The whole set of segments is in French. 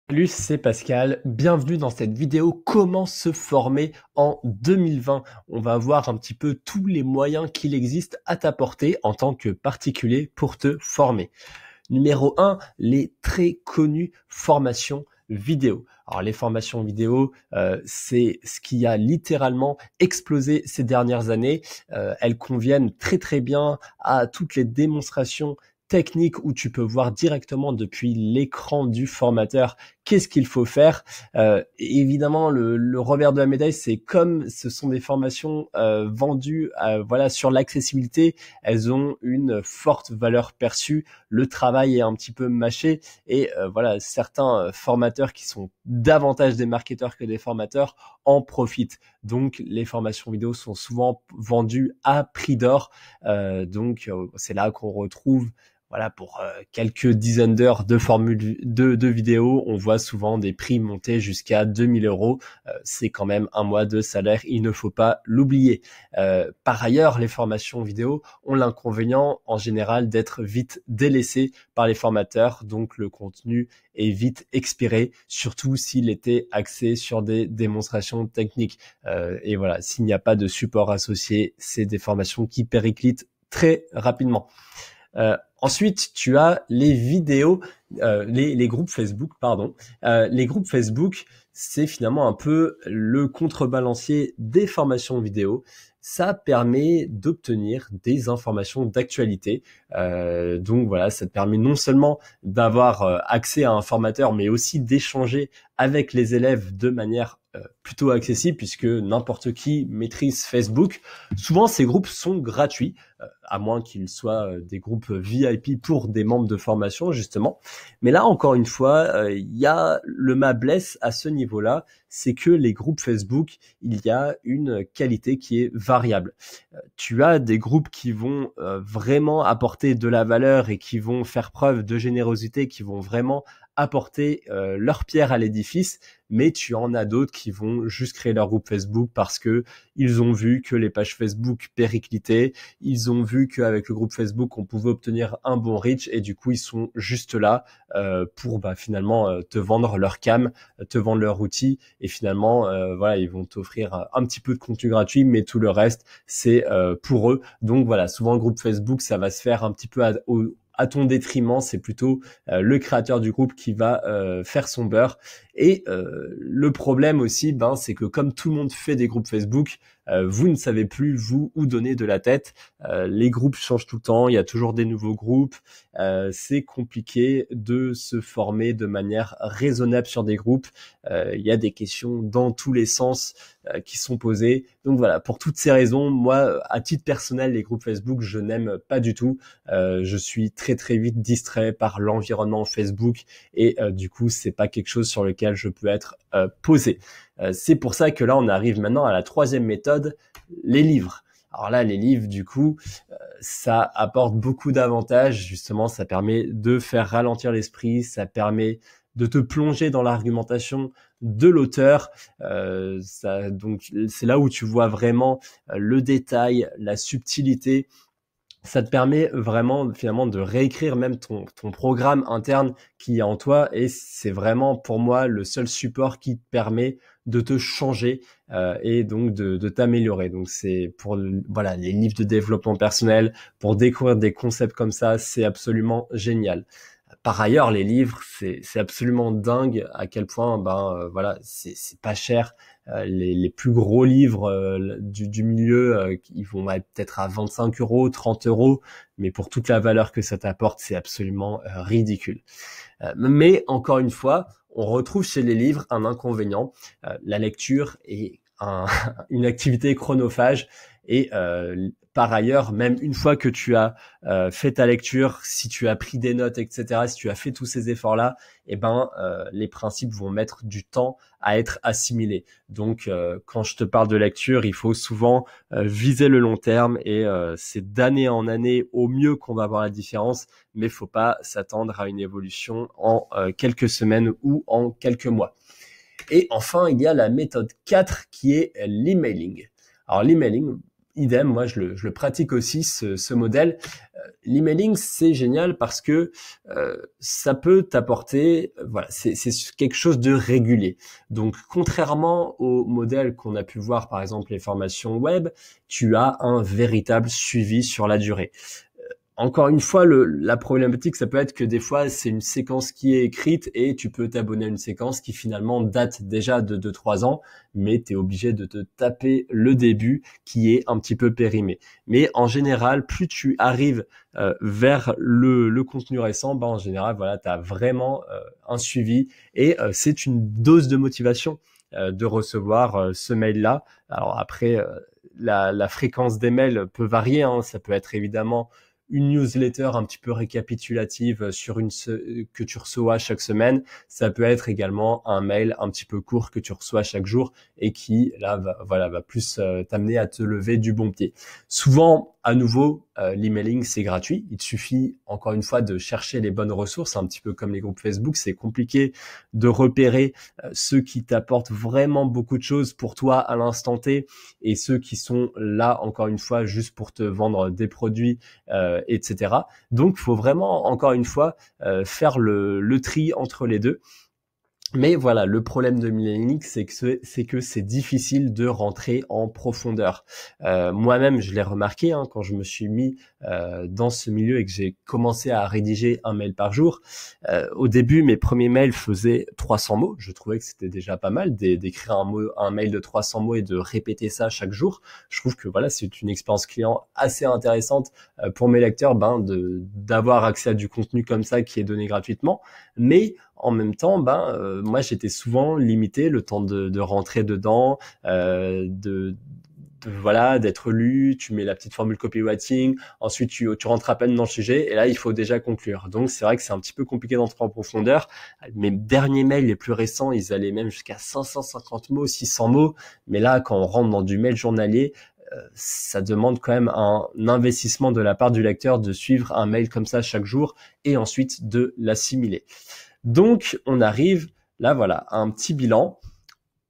Salut, c'est Pascal. Bienvenue dans cette vidéo Comment se former en 2020. On va voir un petit peu tous les moyens qu'il existe à ta portée en tant que particulier pour te former. Numéro 1, les très connues formations vidéo. Alors les formations vidéo, c'est ce qui a littéralement explosé ces dernières années. Elles conviennent très très bien à toutes les démonstrations techniques où tu peux voir directement depuis l'écran du formateur qu'est-ce qu'il faut faire. Et évidemment, le revers de la médaille, c'est comme ce sont des formations vendues voilà, sur l'accessibilité, elles ont une forte valeur perçue, le travail est un petit peu mâché et voilà, certains formateurs qui sont davantage des marketeurs que des formateurs en profitent. Donc les formations vidéo sont souvent vendues à prix d'or. C'est là qu'on retrouve voilà, pour quelques dizaines d'heures de formules de vidéos, on voit souvent des prix monter jusqu'à 2 000 euros. C'est quand même un mois de salaire, il ne faut pas l'oublier. Par ailleurs, les formations vidéo ont l'inconvénient en général d'être vite délaissées par les formateurs, donc le contenu est vite expiré, surtout s'il était axé sur des démonstrations techniques. Et voilà, s'il n'y a pas de support associé, c'est des formations qui périclitent très rapidement. Ensuite, tu as les vidéos, les groupes Facebook, pardon. Les groupes Facebook, c'est finalement un peu le contrebalancier des formations vidéo. Ça permet d'obtenir des informations d'actualité. Donc voilà, ça te permet non seulement d'avoir accès à un formateur, mais aussi d'échanger avec les élèves de manière plutôt accessible, puisque n'importe qui maîtrise Facebook. Souvent, ces groupes sont gratuits, à moins qu'ils soient des groupes VIP pour des membres de formation, justement. Mais là, encore une fois, il y a le bât blesse à ce niveau-là, c'est que les groupes Facebook, il y a une qualité qui est variable. Tu as des groupes qui vont vraiment apporter de la valeur et qui vont faire preuve de générosité, qui vont vraiment apporter leur pierre à l'édifice, mais tu en as d'autres qui vont juste créer leur groupe Facebook parce que ils ont vu que les pages Facebook périclitaient, ils ont vu qu'avec le groupe Facebook on pouvait obtenir un bon reach et du coup ils sont juste là pour finalement te vendre leur cam, te vendre leur outil et finalement voilà, ils vont t'offrir un petit peu de contenu gratuit, mais tout le reste c'est pour eux. Donc voilà, souvent le groupe Facebook ça va se faire un petit peu à ton détriment, c'est plutôt le créateur du groupe qui va faire son beurre. Et le problème aussi, c'est que comme tout le monde fait des groupes Facebook, vous ne savez plus vous où donner de la tête. Les groupes changent tout le temps, il y a toujours des nouveaux groupes. C'est compliqué de se former de manière raisonnable sur des groupes. Il y a des questions dans tous les sens qui sont posées. Donc voilà, pour toutes ces raisons, moi, à titre personnel, les groupes Facebook, je n'aime pas du tout. Je suis très très vite distrait par l'environnement Facebook et du coup, c'est pas quelque chose sur lequel je peux être posé. C'est pour ça que là, on arrive maintenant à la troisième méthode, les livres. Alors là, les livres, du coup, ça apporte beaucoup d'avantages. Justement, ça permet de faire ralentir l'esprit, ça permet de te plonger dans l'argumentation de l'auteur. Donc, c'est là où tu vois vraiment le détail, la subtilité. Ça te permet vraiment finalement de réécrire même ton programme interne qui est en toi et c'est vraiment pour moi le seul support qui te permet de te changer et donc de t'améliorer. Donc c'est pour voilà les livres de développement personnel, pour découvrir des concepts comme ça, c'est absolument génial. Par ailleurs, les livres, c'est absolument dingue à quel point, voilà, c'est pas cher. Les plus gros livres du milieu, ils vont être peut-être à 25 euros, 30 euros, mais pour toute la valeur que ça t'apporte, c'est absolument ridicule. Mais encore une fois, on retrouve chez les livres un inconvénient. La lecture est une activité chronophage et par ailleurs, même une fois que tu as fait ta lecture, si tu as pris des notes, etc., si tu as fait tous ces efforts-là, les principes vont mettre du temps à être assimilés. Donc, quand je te parle de lecture, il faut souvent viser le long terme et c'est d'année en année au mieux qu'on va voir la différence, mais faut pas s'attendre à une évolution en quelques semaines ou en quelques mois. Et enfin, il y a la méthode 4 qui est l'emailing. Alors l'emailing, idem, moi je le pratique aussi ce modèle. L'emailing c'est génial parce que ça peut t'apporter, voilà, c'est quelque chose de régulier. Donc contrairement au modèle qu'on a pu voir par exemple les formations web, tu as un véritable suivi sur la durée. Encore une fois, la problématique, ça peut être que des fois, c'est une séquence qui est écrite et tu peux t'abonner à une séquence qui finalement date déjà de 2-3 ans, mais tu es obligé de te taper le début qui est un petit peu périmé. Mais en général, plus tu arrives vers le contenu récent, en général, voilà, tu as vraiment un suivi et c'est une dose de motivation de recevoir ce mail-là. Alors après, la fréquence des mails peut varier, hein. Ça peut être évidemment une newsletter un petit peu récapitulative sur que tu reçois chaque semaine. Ça peut être également un mail un petit peu court que tu reçois chaque jour et qui là va plus t'amener à te lever du bon pied. Souvent, à nouveau, l'emailing c'est gratuit. Il te suffit encore une fois de chercher les bonnes ressources, un petit peu comme les groupes Facebook. C'est compliqué de repérer ceux qui t'apportent vraiment beaucoup de choses pour toi à l'instant T et ceux qui sont là encore une fois juste pour te vendre des produits, etc. Donc, il faut vraiment, encore une fois, faire le tri entre les deux. Mais voilà, le problème de Millennium, c'est que c'est difficile de rentrer en profondeur. Moi-même, je l'ai remarqué hein, quand je me suis mis dans ce milieu et que j'ai commencé à rédiger un mail par jour. Au début, mes premiers mails faisaient 300 mots. Je trouvais que c'était déjà pas mal d'écrire un mail de 300 mots et de répéter ça chaque jour. Je trouve que voilà, c'est une expérience client assez intéressante pour mes lecteurs, d'avoir accès à du contenu comme ça qui est donné gratuitement. Mais en même temps, moi j'étais souvent limité le temps de rentrer dedans, voilà, d'être lu, tu mets la petite formule copywriting, ensuite tu rentres à peine dans le sujet et là il faut déjà conclure. Donc c'est vrai que c'est un petit peu compliqué d'entrer en profondeur. Mes derniers mails les plus récents, ils allaient même jusqu'à 550 mots, 600 mots, mais là quand on rentre dans du mail journalier, ça demande quand même un investissement de la part du lecteur de suivre un mail comme ça chaque jour et ensuite de l'assimiler. Donc, on arrive là, voilà, à un petit bilan.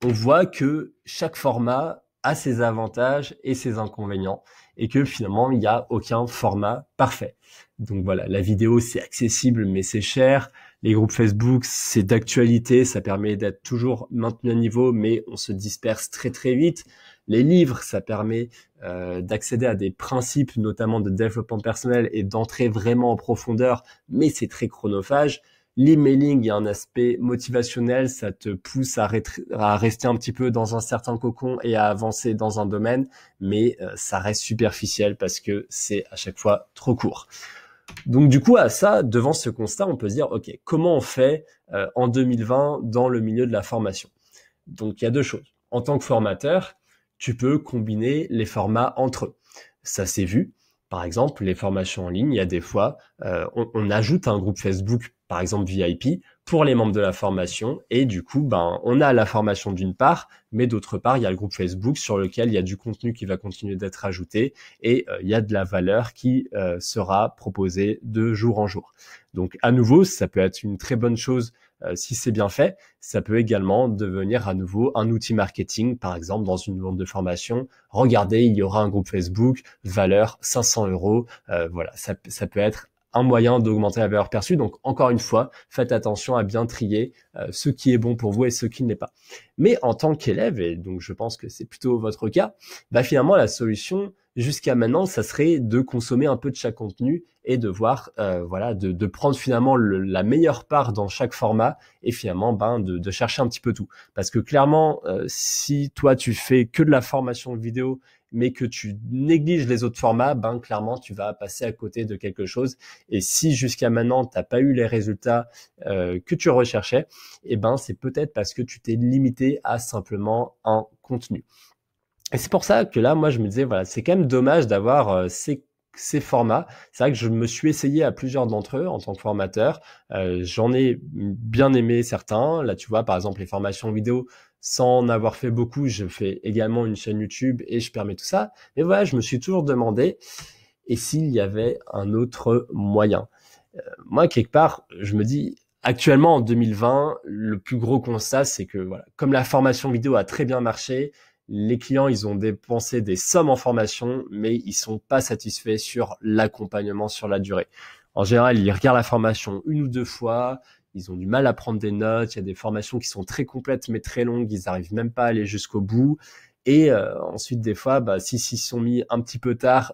On voit que chaque format a ses avantages et ses inconvénients et que finalement, il n'y a aucun format parfait. Donc voilà, la vidéo, c'est accessible, mais c'est cher. Les groupes Facebook, c'est d'actualité, ça permet d'être toujours maintenu à niveau, mais on se disperse très très vite. Les livres, ça permet d'accéder à des principes, notamment de développement personnel et d'entrer vraiment en profondeur, mais c'est très chronophage. L'emailing, il y a un aspect motivationnel, ça te pousse à rester un petit peu dans un certain cocon et à avancer dans un domaine, mais ça reste superficiel parce que c'est à chaque fois trop court. Donc du coup, devant ce constat, on peut se dire, ok, comment on fait en 2020 dans le milieu de la formation? Donc il y a deux choses. En tant que formateur, tu peux combiner les formats entre eux. Ça s'est vu. Par exemple, les formations en ligne, il y a des fois, on ajoute un groupe Facebook, par exemple VIP, pour les membres de la formation. Et du coup, on a la formation d'une part, mais d'autre part, il y a le groupe Facebook sur lequel il y a du contenu qui va continuer d'être ajouté et il y a de la valeur qui sera proposée de jour en jour. Donc, à nouveau, ça peut être une très bonne chose si c'est bien fait. Ça peut également devenir à nouveau un outil marketing, par exemple dans une vente de formation. Regardez, il y aura un groupe Facebook, valeur 500 €. Voilà, ça peut être un moyen d'augmenter la valeur perçue. Donc, encore une fois, faites attention à bien trier ce qui est bon pour vous et ce qui ne l'est pas. Mais en tant qu'élève, et donc je pense que c'est plutôt votre cas, finalement, la solution jusqu'à maintenant, ça serait de consommer un peu de chaque contenu et de voir, de prendre finalement la meilleure part dans chaque format et finalement, de chercher un petit peu tout. Parce que clairement, si toi, tu fais que de la formation vidéo, mais que tu négliges les autres formats, clairement, tu vas passer à côté de quelque chose. Et si jusqu'à maintenant, tu n'as pas eu les résultats que tu recherchais, c'est peut-être parce que tu t'es limité à simplement un contenu. Et c'est pour ça que là, moi, je me disais, voilà, c'est quand même dommage d'avoir ces formats. C'est vrai que je me suis essayé à plusieurs d'entre eux en tant que formateur. J'en ai bien aimé certains. Là, tu vois, par exemple, les formations vidéo, sans en avoir fait beaucoup, je fais également une chaîne YouTube et je permets tout ça. Mais voilà, je me suis toujours demandé, et s'il y avait un autre moyen? Moi, quelque part, je me dis, actuellement, en 2020, le plus gros constat, c'est que voilà, comme la formation vidéo a très bien marché, Les clients, ils ont dépensé des sommes en formation, mais ils sont pas satisfaits sur l'accompagnement sur la durée. En général, ils regardent la formation une ou deux fois, ils ont du mal à prendre des notes, il y a des formations qui sont très complètes mais très longues, ils arrivent même pas à aller jusqu'au bout. Et ensuite, des fois, s'ils s'y sont mis un petit peu tard,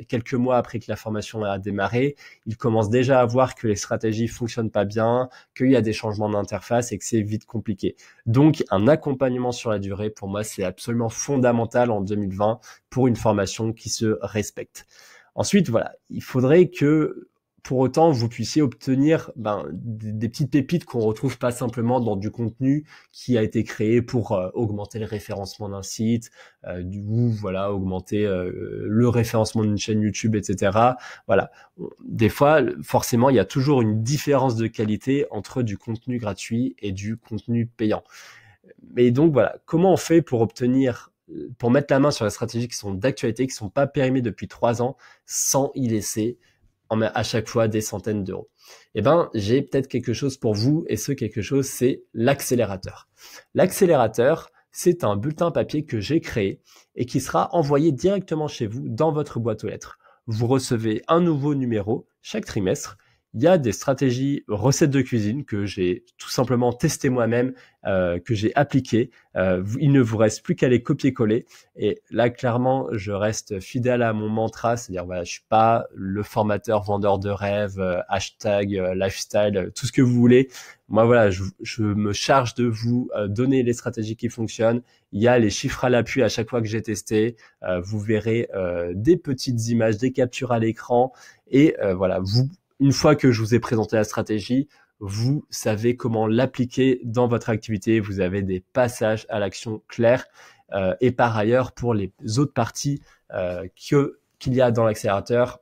quelques mois après que la formation a démarré, ils commencent déjà à voir que les stratégies fonctionnent pas bien, qu'il y a des changements d'interface et que c'est vite compliqué. Donc, un accompagnement sur la durée, pour moi, c'est absolument fondamental en 2020 pour une formation qui se respecte. Ensuite, voilà, il faudrait que pour autant, vous puissiez obtenir des petites pépites qu'on retrouve pas simplement dans du contenu qui a été créé pour augmenter le référencement d'un site, augmenter le référencement d'une chaîne YouTube, etc. Voilà. Des fois, forcément, il y a toujours une différence de qualité entre du contenu gratuit et du contenu payant. Mais donc voilà, comment on fait pour mettre la main sur les stratégies qui sont d'actualité, qui sont pas périmées depuis 3 ans, sans y laisser à chaque fois des centaines d'euros? Eh ben, j'ai peut-être quelque chose pour vous, et ce quelque chose, c'est l'accélérateur. L'accélérateur, c'est un bulletin papier que j'ai créé et qui sera envoyé directement chez vous dans votre boîte aux lettres. Vous recevez un nouveau numéro chaque trimestre. Il y a des stratégies recettes de cuisine que j'ai tout simplement testées moi-même, que j'ai appliquées. Il ne vous reste plus qu'à les copier-coller. Et là, clairement, je reste fidèle à mon mantra, c'est-à-dire voilà, je suis pas le formateur vendeur de rêves, hashtag lifestyle, tout ce que vous voulez. Moi, voilà, je me charge de vous donner les stratégies qui fonctionnent. Il y a les chiffres à l'appui à chaque fois que j'ai testé. Vous verrez des petites images, des captures à l'écran. Et voilà, une fois que je vous ai présenté la stratégie, vous savez comment l'appliquer dans votre activité. Vous avez des passages à l'action clairs. Et par ailleurs, pour les autres parties qu'il y a dans l'accélérateur,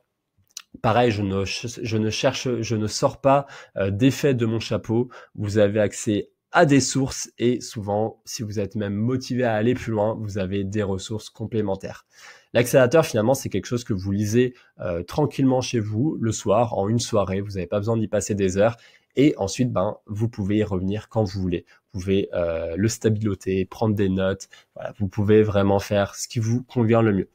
pareil, je ne sors pas d'effets de mon chapeau. Vous avez accès à des sources et souvent, si vous êtes même motivé à aller plus loin, vous avez des ressources complémentaires. L'accélérateur, finalement, c'est quelque chose que vous lisez tranquillement chez vous le soir, en une soirée. Vous n'avez pas besoin d'y passer des heures. Et ensuite, vous pouvez y revenir quand vous voulez. Vous pouvez le stabiloter, prendre des notes. Voilà, vous pouvez vraiment faire ce qui vous convient le mieux.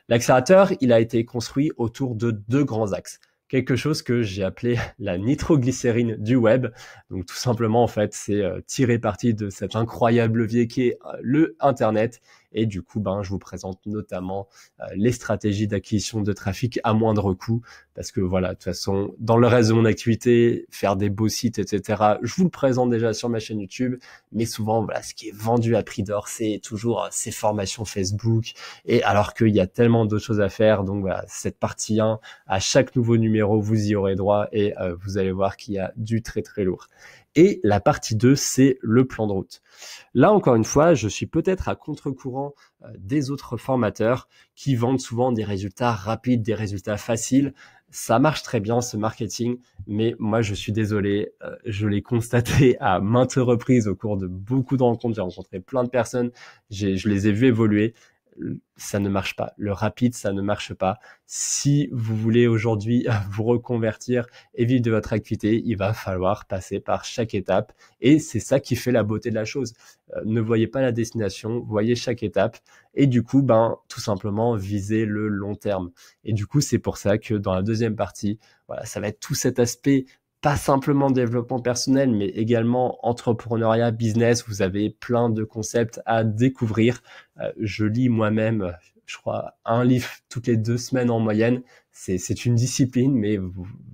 L'accélérateur, il a été construit autour de 2 grands axes. Quelque chose que j'ai appelé la nitroglycérine du web. Donc tout simplement, en fait, c'est tirer parti de cet incroyable levier qui est le Internet. Et du coup, je vous présente notamment les stratégies d'acquisition de trafic à moindre coût. Parce que voilà, de toute façon, dans le reste de mon activité, faire des beaux sites, etc., je vous le présente déjà sur ma chaîne YouTube. Mais souvent, voilà, ce qui est vendu à prix d'or, c'est toujours ces formations Facebook. Et alors qu'il y a tellement d'autres choses à faire. Donc voilà, cette partie 1, à chaque nouveau numéro, vous y aurez droit. Et vous allez voir qu'il y a du très très lourd. Et la partie 2, c'est le plan de route. Là, encore une fois, je suis peut-être à contre-courant des autres formateurs qui vendent souvent des résultats rapides, des résultats faciles. Ça marche très bien, ce marketing, mais moi, je suis désolé. Je l'ai constaté à maintes reprises au cours de beaucoup de rencontres. J'ai rencontré plein de personnes, je les ai vus évoluer. Ça ne marche pas. Le rapide, ça ne marche pas. Si vous voulez aujourd'hui vous reconvertir et vivre de votre activité, il va falloir passer par chaque étape. Et c'est ça qui fait la beauté de la chose. Ne voyez pas la destination, voyez chaque étape. Et du coup, tout simplement, visez le long terme. Et du coup, c'est pour ça que dans la deuxième partie, voilà, ça va être tout cet aspect pas simplement développement personnel, mais également entrepreneuriat, business. Vous avez plein de concepts à découvrir. Je lis moi-même, je crois, un livre toutes les 2 semaines en moyenne. C'est une discipline, mais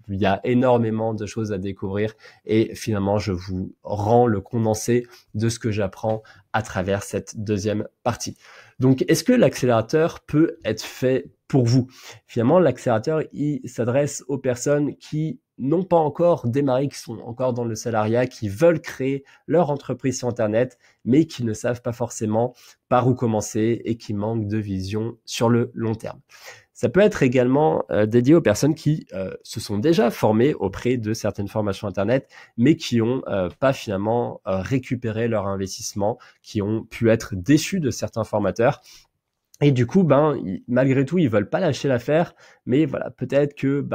il y a énormément de choses à découvrir. Et finalement, je vous rends le condensé de ce que j'apprends à travers cette deuxième partie. Donc, est-ce que l'accélérateur peut être fait pour vous? Finalement, l'accélérateur, il s'adresse aux personnes qui n'ont pas encore démarré, qui sont encore dans le salariat, qui veulent créer leur entreprise sur Internet, mais qui ne savent pas forcément par où commencer et qui manquent de vision sur le long terme. Ça peut être également dédié aux personnes qui se sont déjà formées auprès de certaines formations Internet, mais qui n'ont pas finalement récupéré leur investissement, qui ont pu être déçus de certains formateurs. Et du coup, malgré tout, ils veulent pas lâcher l'affaire, mais voilà, peut-être que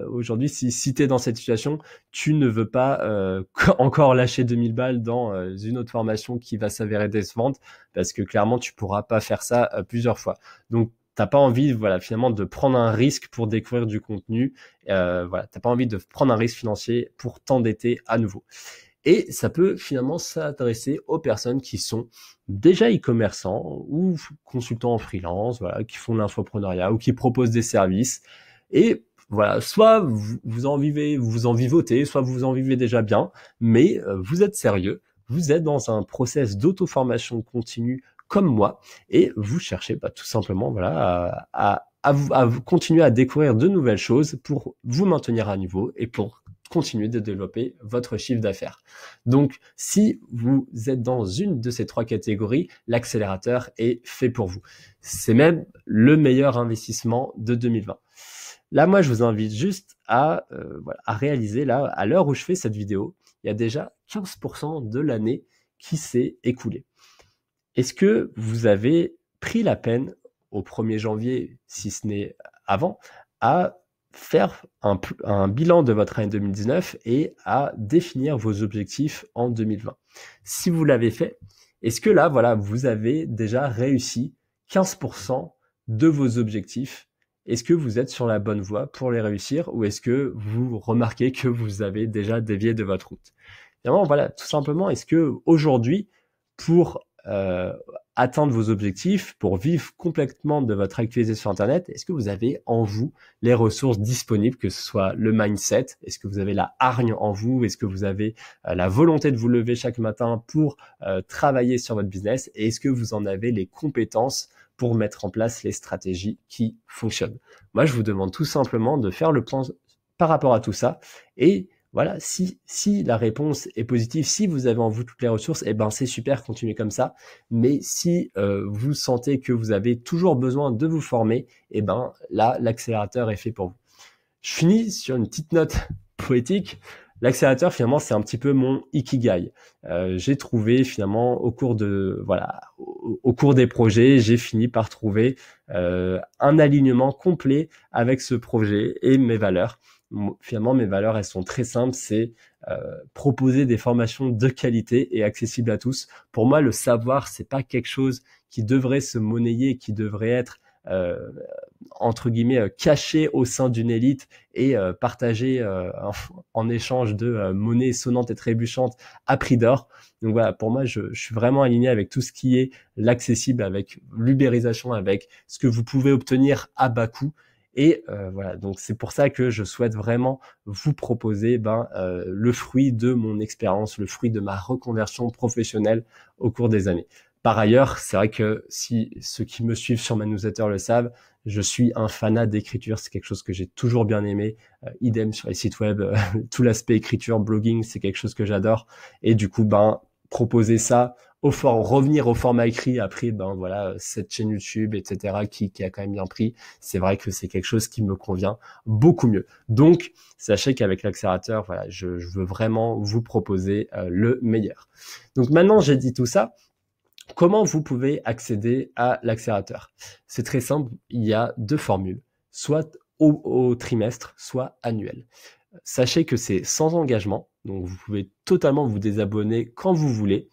aujourd'hui, si tu es dans cette situation, tu ne veux pas encore lâcher 2000 balles dans une autre formation qui va s'avérer décevante, parce que clairement, tu pourras pas faire ça plusieurs fois. Donc, t'as pas envie, voilà, finalement, de prendre un risque pour découvrir du contenu. Voilà, t'as pas envie de prendre un risque financier pour t'endetter à nouveau. Et ça peut finalement s'adresser aux personnes qui sont déjà e-commerçants ou consultants en freelance, voilà, qui font de l'infopreneuriat ou qui proposent des services. Et voilà, soit vous en vivez, vous en vivotez, soit vous en vivez déjà bien, mais vous êtes sérieux, vous êtes dans un process d'auto-formation continue comme moi, et vous cherchez tout simplement voilà, à continuer à découvrir de nouvelles choses pour vous maintenir à niveau et pour continuer de développer votre chiffre d'affaires. Donc, si vous êtes dans une de ces trois catégories, l'accélérateur est fait pour vous. C'est même le meilleur investissement de 2020. Là, moi, je vous invite juste à réaliser, là, à l'heure où je fais cette vidéo, il y a déjà 15% de l'année qui s'est écoulée. Est-ce que vous avez pris la peine au 1er janvier, si ce n'est avant, à faire un bilan de votre année 2019 et à définir vos objectifs en 2020? Si vous l'avez fait, est-ce que là, voilà, vous avez déjà réussi 15% de vos objectifs? Est-ce que vous êtes sur la bonne voie pour les réussir, ou est-ce que vous remarquez que vous avez déjà dévié de votre route? Évidemment, voilà, tout simplement, est-ce que aujourd'hui, pour atteindre vos objectifs, pour vivre complètement de votre activité sur Internet, est-ce que vous avez en vous les ressources disponibles, que ce soit le mindset, est-ce que vous avez la hargne en vous, est-ce que vous avez la volonté de vous lever chaque matin pour travailler sur votre business, et est-ce que vous en avez les compétences pour mettre en place les stratégies qui fonctionnent? Moi, je vous demande tout simplement de faire le point par rapport à tout ça, et voilà, si la réponse est positive, si vous avez en vous toutes les ressources, c'est super, continuez comme ça. Mais si vous sentez que vous avez toujours besoin de vous former, là, l'accélérateur est fait pour vous. Je finis sur une petite note poétique. L'accélérateur, finalement, c'est un petit peu mon ikigai. J'ai trouvé, finalement, au cours des projets, j'ai fini par trouver un alignement complet avec ce projet et mes valeurs. Finalement, mes valeurs, elles sont très simples. C'est proposer des formations de qualité et accessibles à tous. Pour moi, le savoir, c'est pas quelque chose qui devrait se monnayer, qui devrait être entre guillemets caché au sein d'une élite et partagé en échange de monnaie sonnante et trébuchante à prix d'or. Donc voilà, pour moi, je suis vraiment aligné avec tout ce qui est l'accessible, avec l'ubérisation, avec ce que vous pouvez obtenir à bas coût. Et voilà, donc c'est pour ça que je souhaite vraiment vous proposer le fruit de mon expérience, le fruit de ma reconversion professionnelle au cours des années. Par ailleurs, c'est vrai que si ceux qui me suivent sur ma newsletter le savent, je suis un fanat d'écriture, c'est quelque chose que j'ai toujours bien aimé. Idem sur les sites web, tout l'aspect écriture, blogging, c'est quelque chose que j'adore. Et du coup, proposer ça revenir au format écrit après, voilà, cette chaîne YouTube, etc., qui a quand même bien pris. C'est vrai que c'est quelque chose qui me convient beaucoup mieux. Donc, sachez qu'avec l'accélérateur, voilà, je veux vraiment vous proposer le meilleur. Donc maintenant, j'ai dit tout ça. Comment vous pouvez accéder à l'accélérateur? C'est très simple, il y a deux formules, soit au trimestre, soit annuel. Sachez que c'est sans engagement, donc vous pouvez totalement vous désabonner quand vous voulez.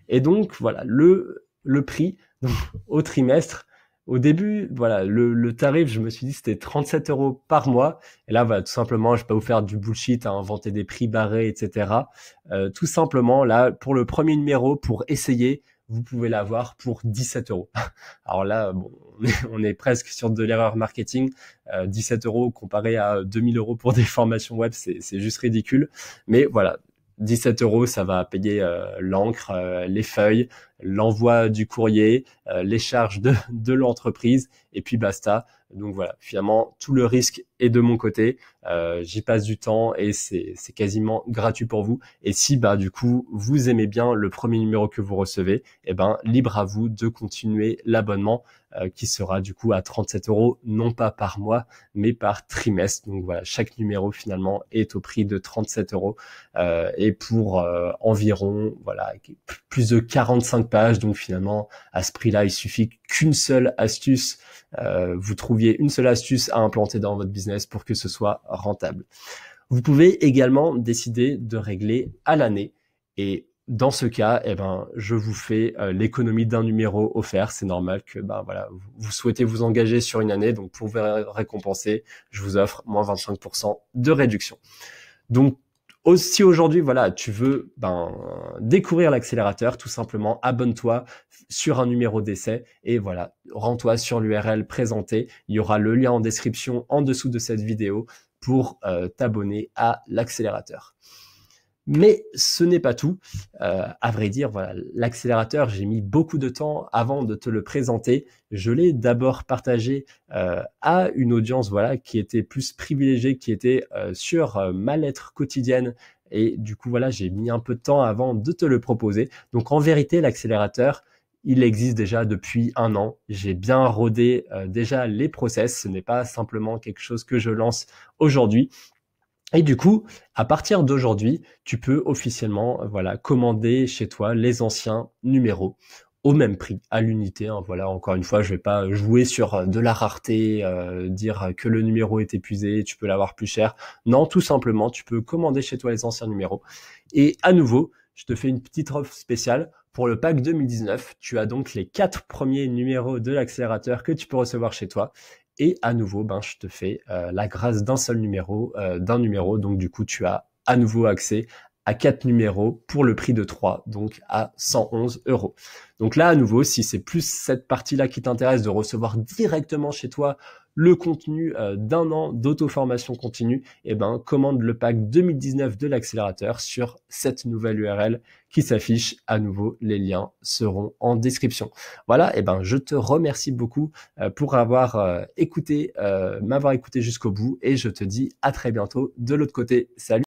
Et donc voilà, le prix donc, au trimestre, au début, voilà, le tarif, je me suis dit c'était 37 € par mois. Et là, voilà, tout simplement, je vais pas vous faire du bullshit à inventer des prix barrés, etc. Tout simplement, là, pour le premier numéro, pour essayer, vous pouvez l'avoir pour 17 €. Alors là, bon, on est presque sur de l'erreur marketing. 17 € comparé à 2000 € pour des formations web, c'est juste ridicule. Mais voilà, 17 €, ça va payer l'encre, les feuilles, l'envoi du courrier, les charges de l'entreprise, et puis basta. Donc voilà, finalement, tout le risque est de mon côté. J'y passe du temps et c'est quasiment gratuit pour vous. Et si du coup vous aimez bien le premier numéro que vous recevez, libre à vous de continuer l'abonnement qui sera du coup à 37 €, non pas par mois, mais par trimestre. Donc voilà, chaque numéro finalement est au prix de 37 € et pour environ plus de 45 pages. Donc finalement, à ce prix-là, il suffit qu'une seule astuce, vous trouviez une seule astuce à implanter dans votre business pour que ce soit rentable. Vous pouvez également décider de régler à l'année, et dans ce cas, je vous fais l'économie d'un numéro offert. C'est normal que voilà, vous souhaitez vous engager sur une année, donc pour vous récompenser, je vous offre moins 25% de réduction. Donc aussi aujourd'hui, voilà, tu veux découvrir l'accélérateur, tout simplement abonne-toi sur un numéro d'essai et voilà, rends-toi sur l'URL présentée. Il y aura le lien en description en dessous de cette vidéo pour t'abonner à l'accélérateur. Mais ce n'est pas tout. À vrai dire, voilà, l'accélérateur, j'ai mis beaucoup de temps avant de te le présenter. Je l'ai d'abord partagé à une audience, voilà, qui était plus privilégiée, qui était sur ma lettre quotidienne. Et du coup, voilà, j'ai mis un peu de temps avant de te le proposer. Donc, en vérité, l'accélérateur, il existe déjà depuis 1 an. J'ai bien rodé déjà les process. Ce n'est pas simplement quelque chose que je lance aujourd'hui. Et du coup, à partir d'aujourd'hui, tu peux officiellement commander chez toi les anciens numéros au même prix, à l'unité. Voilà, encore une fois, je vais pas jouer sur de la rareté, dire que le numéro est épuisé, tu peux l'avoir plus cher. Non, tout simplement, tu peux commander chez toi les anciens numéros. Et à nouveau, je te fais une petite offre spéciale. Pour le pack 2019, tu as donc les 4 premiers numéros de l'accélérateur que tu peux recevoir chez toi. Et à nouveau, je te fais la grâce d'un seul numéro, Donc du coup, tu as à nouveau accès à 4 numéros pour le prix de 3, donc à 111 €. Donc là, à nouveau, si c'est plus cette partie-là qui t'intéresse de recevoir directement chez toi le contenu d'1 an d'auto-formation continue, commande le pack 2019 de l'accélérateur sur cette nouvelle URL qui s'affiche. À nouveau, les liens seront en description. Voilà, je te remercie beaucoup pour avoir m'avoir écouté jusqu'au bout, et je te dis à très bientôt de l'autre côté. Salut!